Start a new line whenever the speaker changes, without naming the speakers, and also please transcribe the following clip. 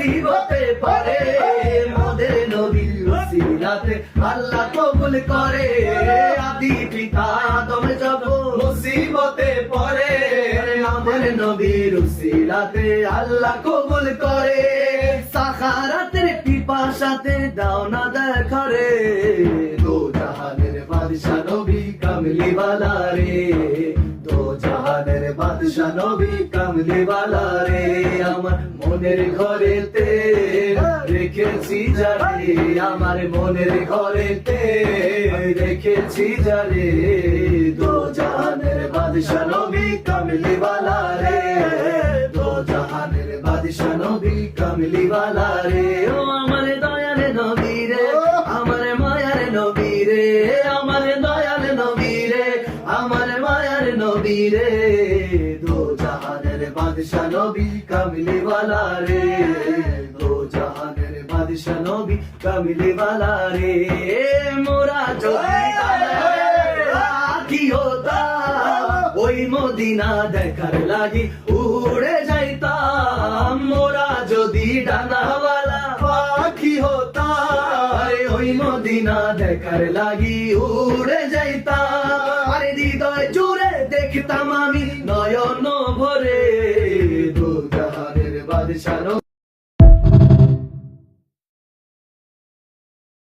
মুসিবতে পড়ে মোদের নবীর উসিলাতে আল্লাহ কবুল করে আদি পিতা আদম যখন মুসিবতে পড়ে আমাদের নবীর উসিলাতে আল্লাহ কবুল করে সাখারাতের পিপাসাতে দাও না দেখা রে দো জাহানের বাদশা নবী কামলি ওয়ালা রে দো জাহানের বাদশা নবী কামলি ওয়ালা রে আমার মনের ঘরেতে রেখেছি যারে আমার মনের ঘরেতে রেখেছি যারে দো জাহানের বাদশা নবী কামলি ওয়ালা রে দো জাহানের বাদশা নবী কামলি ওয়ালা রে ও আমার দয়াল নবী রে আমার মায়ার নবী রে আমার দয়াল নবী রে আমার মায়ার নবী রে দো জাহানের বাদশা নবী কামলি ওয়ালা রে দো জাহানের বাদশা নবী কামলি ওয়ালা রে মোরা যদি হতা ওই মদিনা দেখার লাগি উড়ে যাইতাম মোরা যদি ডানাওয়ালা পাখি হতা ওই মদিনা দেখার লাগি উড়ে যাইতাম আরে হৃদয় জুড়ে দেখতাম আমি নয়ন ভরে দো জাহানের বাদশা